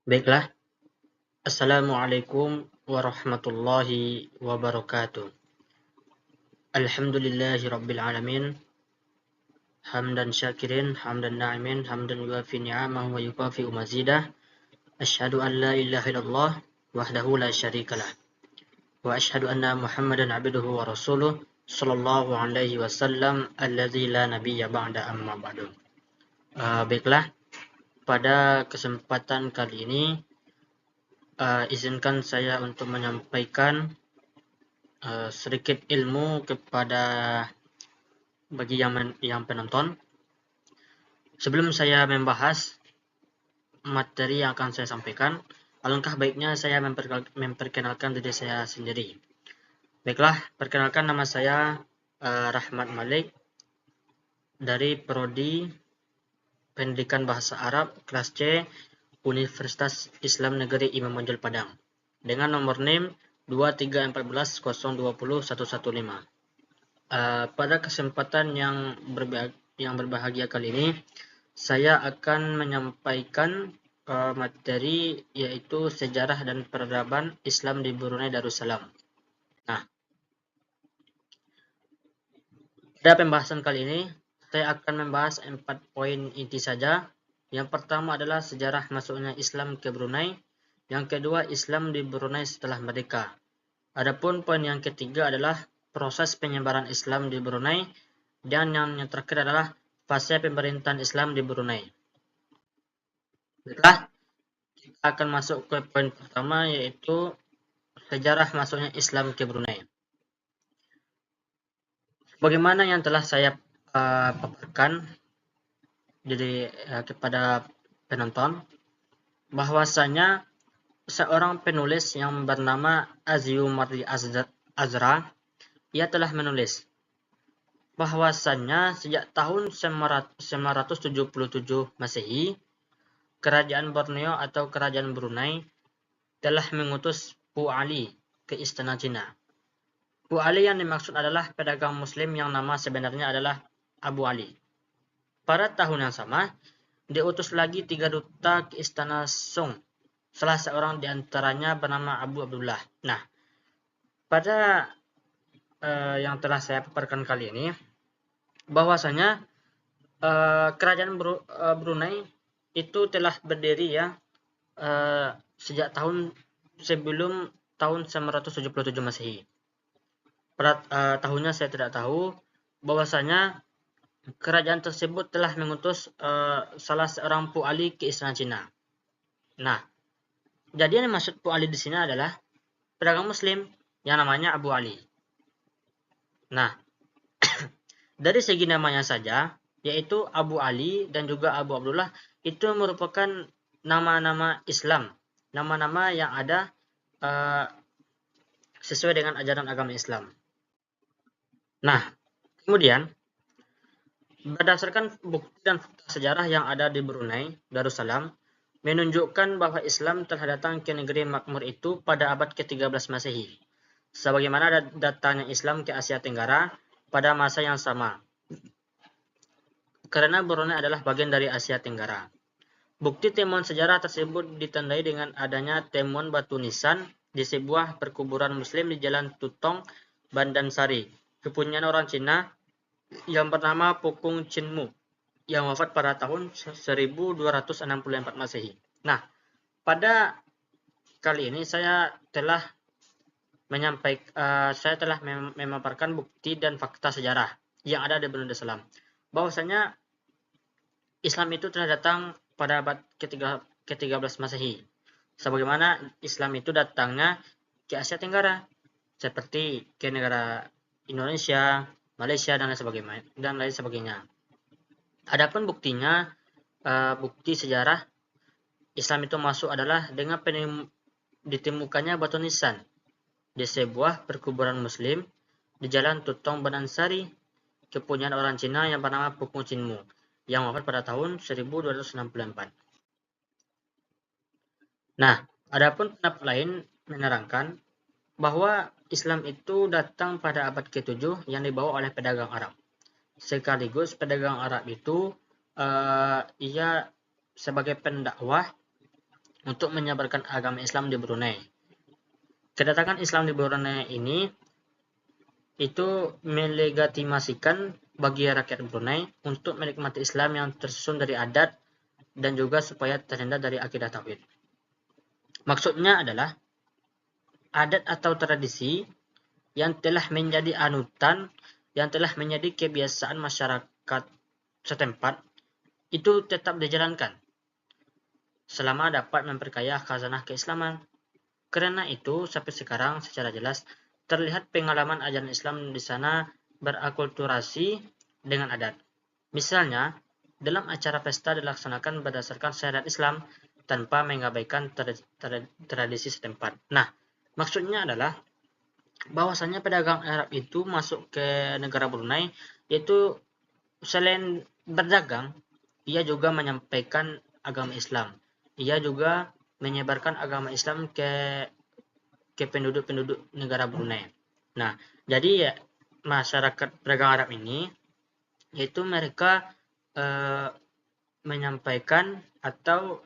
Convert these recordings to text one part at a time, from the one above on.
Baiklah, Assalamualaikum warahmatullahi wabarakatuh. Alhamdulillahi rabbil alamin. Hamdan syakirin, hamdan na'imin, hamdan yuafi ni'amahu wa yukafi mazidah. Asyhadu an la ilaha illallah wahdahu la syarikalah. Wa asyhadu anna Muhammadan abduhu wa rasuluh sallallahu alaihi wasallam alladzi la nabiyya ba'da amma ba'du. Baiklah, pada kesempatan kali ini izinkan saya untuk menyampaikan sedikit ilmu kepada bagi yang penonton. Sebelum saya membahas materi yang akan saya sampaikan, alangkah baiknya saya memperkenalkan diri saya sendiri. Baiklah, perkenalkan, nama saya Rahmat Malik dari Prodi Pendidikan Bahasa Arab kelas C Universitas Islam Negeri Imam Bonjol Padang dengan nomor NIM 2314020115. Pada kesempatan yang berbahagia kali ini, saya akan menyampaikan materi yaitu sejarah dan peradaban Islam di Brunei Darussalam. Nah, pada pembahasan kali ini, saya akan membahas 4 poin inti saja. Yang pertama adalah sejarah masuknya Islam ke Brunei. Yang kedua, Islam di Brunei setelah merdeka. Adapun poin yang ketiga adalah proses penyebaran Islam di Brunei. Dan yang terakhir adalah fase pemerintahan Islam di Brunei. Baiklah, kita akan masuk ke poin pertama, yaitu sejarah masuknya Islam ke Brunei. Bagaimana yang telah saya paparkan kepada penonton, bahwasanya seorang penulis yang bernama Aziu Mardi Azra, ia telah menulis bahwasannya sejak tahun 977 Masehi, Kerajaan Borneo atau Kerajaan Brunei telah mengutus Pu Ali ke istana Cina. Pu Ali yang dimaksud adalah pedagang muslim yang nama sebenarnya adalah Abu Ali. Pada tahun yang sama, diutus lagi 3 duta ke istana Song. Salah seorang di antaranya bernama Abu Abdullah. Nah, pada yang telah saya paparkan kali ini, bahwasanya kerajaan Brunei itu telah berdiri sejak sebelum tahun 977 Masehi. Pada tahunnya saya tidak tahu, bahwasanya kerajaan tersebut telah mengutus salah seorang Pu Ali ke istana Cina. Nah, jadi yang dimaksud Pu Ali di sini adalah pedagang muslim yang namanya Abu Ali. Nah, dari segi namanya saja, yaitu Abu Ali dan juga Abu Abdullah, itu merupakan nama-nama Islam, nama-nama yang ada sesuai dengan ajaran agama Islam. Nah, kemudian berdasarkan bukti dan fakta sejarah yang ada di Brunei Darussalam, menunjukkan bahwa Islam telah datang ke negeri makmur itu pada abad ke-13 Masehi, sebagaimana datangnya Islam ke Asia Tenggara pada masa yang sama, karena Brunei adalah bagian dari Asia Tenggara. Bukti temuan sejarah tersebut ditandai dengan adanya temuan batu nisan di sebuah perkuburan muslim di Jalan Tutong, Bandan Sari, kepunyaan orang Cina yang bernama Pukung Chinmu, yang wafat pada tahun 1264 Masehi. Nah, pada kali ini saya telah memaparkan bukti dan fakta sejarah yang ada di Brunei Darussalam, bahwasanya Islam itu telah datang pada abad ke-13 Masehi, sebagaimana Islam itu datangnya ke Asia Tenggara, seperti ke negara Indonesia, Malaysia, dan lain sebagainya. Adapun buktinya, bukti sejarah Islam itu masuk adalah dengan ditemukannya batu nisan di sebuah perkuburan muslim di Jalan Tutong Banansari, kepunyaan orang Cina yang bernama Pukung Chinmu, yang wafat pada tahun 1264. Nah, adapun pendapat lain menerangkan bahwa Islam itu datang pada abad ke-7 yang dibawa oleh pedagang Arab. Sekaligus pedagang Arab itu ia sebagai pendakwah untuk menyebarkan agama Islam di Brunei. Kedatangan Islam di Brunei ini itu melegitimasikan bagi rakyat Brunei untuk menikmati Islam yang tersusun dari adat dan juga supaya terhindar dari akidah tauhid. Maksudnya adalah adat atau tradisi yang telah menjadi anutan, yang telah menjadi kebiasaan masyarakat setempat itu tetap dijalankan selama dapat memperkaya khazanah keislaman. Karena itu sampai sekarang secara jelas terlihat pengalaman ajaran Islam di sana berakulturasi dengan adat. Misalnya, dalam acara pesta dilaksanakan berdasarkan syariat Islam tanpa mengabaikan tradisi setempat. Nah, maksudnya adalah bahwasanya pedagang Arab itu masuk ke negara Brunei, yaitu selain berdagang, ia juga menyampaikan agama Islam. Ia juga menyebarkan agama Islam ke penduduk-penduduk negara Brunei. Nah, jadi ya, masyarakat pedagang Arab ini yaitu mereka menyampaikan atau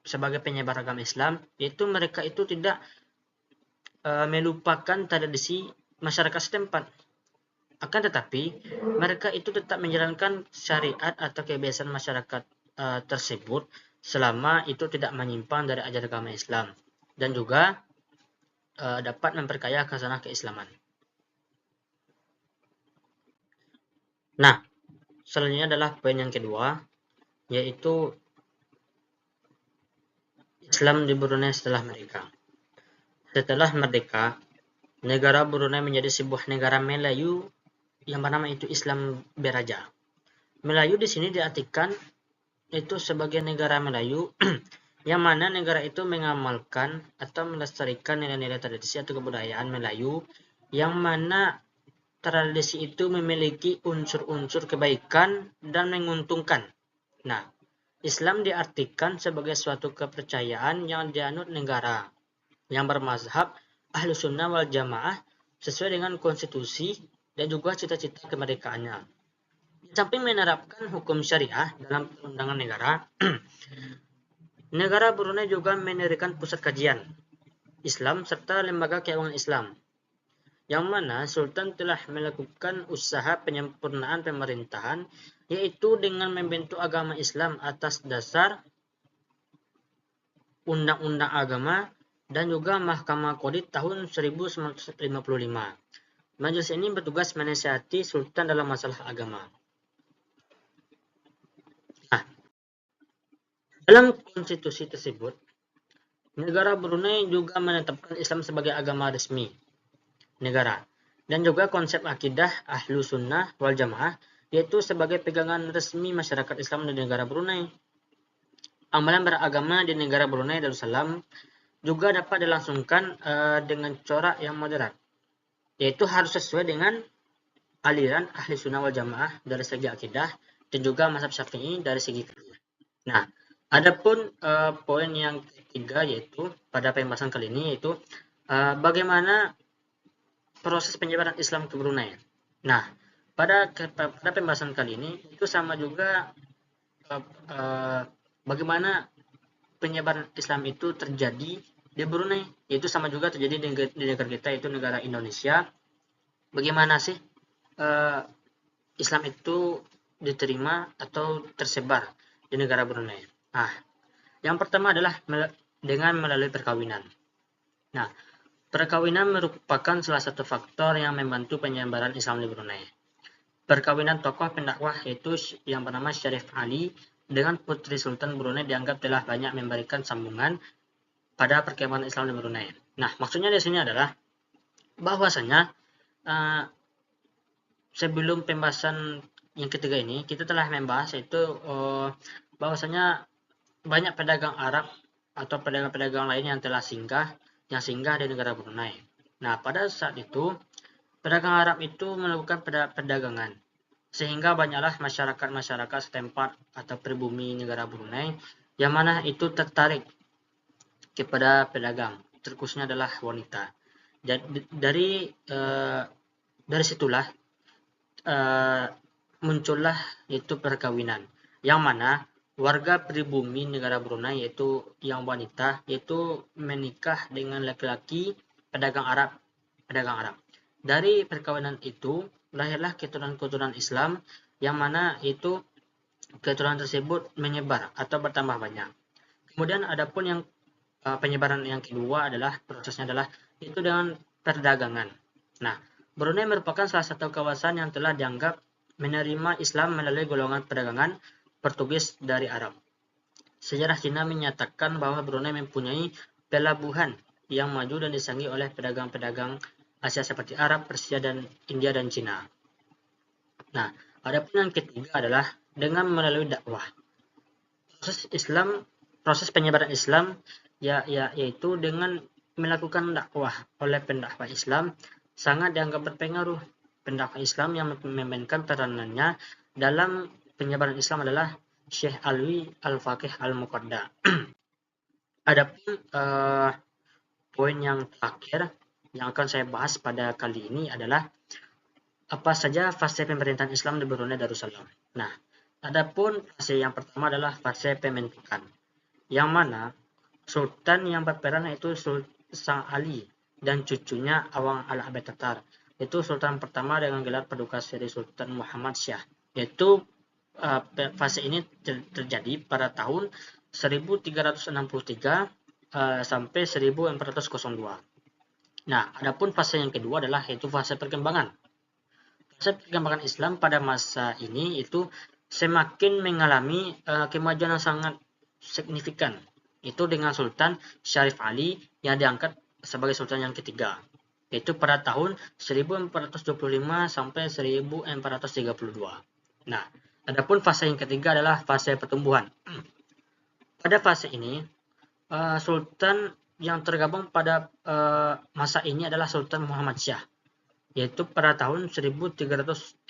sebagai penyebar agama Islam, yaitu mereka itu tidak melupakan tradisi masyarakat setempat. Akan tetapi mereka itu tetap menjalankan syariat atau kebiasaan masyarakat tersebut selama itu tidak menyimpang dari ajaran agama Islam dan juga dapat memperkaya khazanah keislaman. Nah, selanjutnya adalah poin yang kedua, yaitu Islam di Brunei setelah merdeka. Setelah merdeka, negara Brunei menjadi sebuah negara Melayu yang bernama itu Islam Beraja. Melayu di sini diartikan itu sebagai negara Melayu yang mana negara itu mengamalkan atau melestarikan nilai-nilai tradisi atau kebudayaan Melayu yang mana tradisi itu memiliki unsur-unsur kebaikan dan menguntungkan. Nah, Islam diartikan sebagai suatu kepercayaan yang dianut negara yang bermazhab Ahlus Sunnah wal Jamaah sesuai dengan konstitusi dan juga cita-cita kemerdekaannya. Di samping menerapkan hukum syariah dalam perundangan negara, negara Brunei juga mendirikan pusat kajian Islam serta lembaga keuangan Islam, yang mana Sultan telah melakukan usaha penyempurnaan pemerintahan, yaitu dengan membentuk agama Islam atas dasar undang-undang agama dan juga Mahkamah Qadhi tahun 1955. Majelis ini bertugas menasihati Sultan dalam masalah agama. Nah, dalam konstitusi tersebut, negara Brunei juga menetapkan Islam sebagai agama resmi negara dan juga konsep akidah Ahlu Sunnah wal Jamaah, yaitu sebagai pegangan resmi masyarakat Islam di negara Brunei. Amalan beragama di negara Brunei Darussalam juga dapat dilangsungkan dengan corak yang moderat, yaitu harus sesuai dengan aliran Ahli Sunnah wal Jamaah dari segi akidah dan juga mazhab Syafi'i dari segi fikih. Nah, adapun poin yang ketiga yaitu pada pembahasan kali ini yaitu bagaimana proses penyebaran Islam ke Brunei. Nah, pada pembahasan kali ini itu sama juga bagaimana penyebaran Islam itu terjadi di Brunei, yaitu sama juga terjadi di negara kita, yaitu negara Indonesia. Bagaimana sih Islam itu diterima atau tersebar di negara Brunei? Nah, yang pertama adalah dengan melalui perkawinan. Nah, perkawinan merupakan salah satu faktor yang membantu penyebaran Islam di Brunei. Perkawinan tokoh pendakwah yaitu yang bernama Syarif Ali dengan Putri Sultan Brunei dianggap telah banyak memberikan sambungan pada perkembangan Islam di Brunei. Nah, maksudnya di sini adalah bahwasanya sebelum pembahasan yang ketiga ini kita telah membahas yaitu bahwasanya banyak pedagang Arab atau pedagang-pedagang lain yang telah singgah di negara Brunei. Nah, pada saat itu pedagang Arab itu melakukan perdagangan sehingga banyaklah masyarakat setempat atau pribumi negara Brunei yang mana itu tertarik kepada pedagang, terkhususnya adalah wanita. Dari situlah muncullah itu perkawinan yang mana warga pribumi negara Brunei yaitu yang wanita yaitu menikah dengan laki-laki pedagang Arab. Dari perkawinan itu lahirlah keturunan-keturunan Islam yang mana itu keturunan tersebut menyebar atau bertambah banyak. Kemudian adapun yang penyebaran yang kedua adalah prosesnya adalah itu dengan perdagangan. Nah, Brunei merupakan salah satu kawasan yang telah dianggap menerima Islam melalui golongan perdagangan Portugis dari Arab. Sejarah Cina menyatakan bahwa Brunei mempunyai pelabuhan yang maju dan disanggi oleh pedagang-pedagang Asia seperti Arab, Persia, dan India dan Cina. Nah, adapun yang ketiga adalah dengan melalui dakwah. Proses penyebaran Islam yaitu dengan melakukan dakwah oleh pendakwah Islam sangat dianggap berpengaruh. Pendakwah Islam yang memainkan peranannya dalam penyebaran Islam adalah Syekh Alwi Al-Faqih Al-Muqadda. Adapun poin yang terakhir yang akan saya bahas pada kali ini adalah apa saja fase pemerintahan Islam di Brunei Darussalam. Nah, adapun fase yang pertama adalah fase pembentukan, yang mana Sultan yang berperan yaitu Sang Ali dan cucunya Awang Al-Abed Tatar. Itu Sultan pertama dengan gelar Paduka Seri Sultan Muhammad Syah. Yaitu fase ini terjadi pada tahun 1363 sampai 1402. Nah, adapun fase yang kedua adalah yaitu fase perkembangan. Fase perkembangan Islam pada masa ini itu semakin mengalami kemajuan yang sangat signifikan. Itu dengan Sultan Syarif Ali yang diangkat sebagai sultan yang ketiga, yaitu pada tahun 1425 sampai 1432. Nah, adapun fase yang ketiga adalah fase pertumbuhan. Pada fase ini, sultan yang tergabung pada masa ini adalah Sultan Muhammad Syah, yaitu pada tahun 1363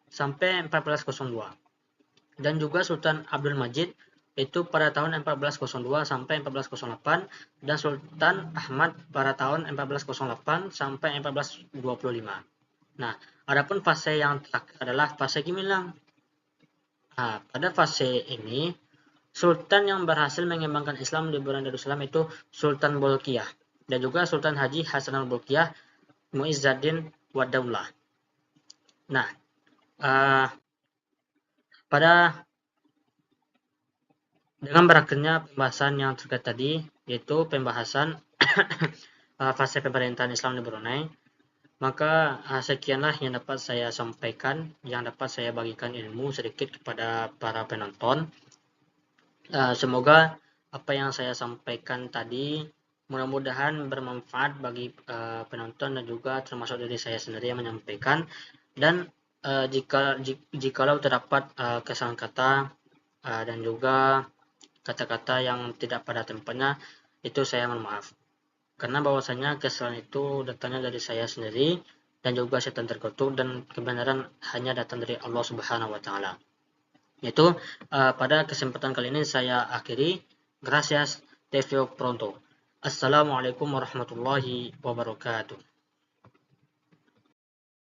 sampai 1402. Dan juga Sultan Abdul Majid itu pada tahun 1402 sampai 1408 dan Sultan Ahmad pada tahun 1408 sampai 1425. Nah, adapun fase yang terakhir adalah fase Gemilang. Nah, pada fase ini Sultan yang berhasil mengembangkan Islam di Brunei Darussalam itu Sultan Bolkiah dan juga Sultan Haji Hasan al-Bolkiah Muizzaddin Wad-Daulah. Nah, dengan berakhirnya pembahasan yang terkait tadi, yaitu pembahasan fase pemerintahan Islam di Brunei, maka sekianlah yang dapat saya sampaikan, yang dapat saya bagikan ilmu sedikit kepada para penonton. Semoga apa yang saya sampaikan tadi mudah-mudahan bermanfaat bagi penonton dan juga termasuk diri saya sendiri yang menyampaikan. Dan jikalau terdapat kesalahan kata dan juga kata-kata yang tidak pada tempatnya, itu saya mohon maaf. Karena bahwasanya kesalahan itu datangnya dari saya sendiri dan juga setan terkutuk, dan kebenaran hanya datang dari Allah Subhanahu wa taala. Itu pada kesempatan kali ini saya akhiri. Gracias, te veo pronto. Assalamualaikum warahmatullahi wabarakatuh.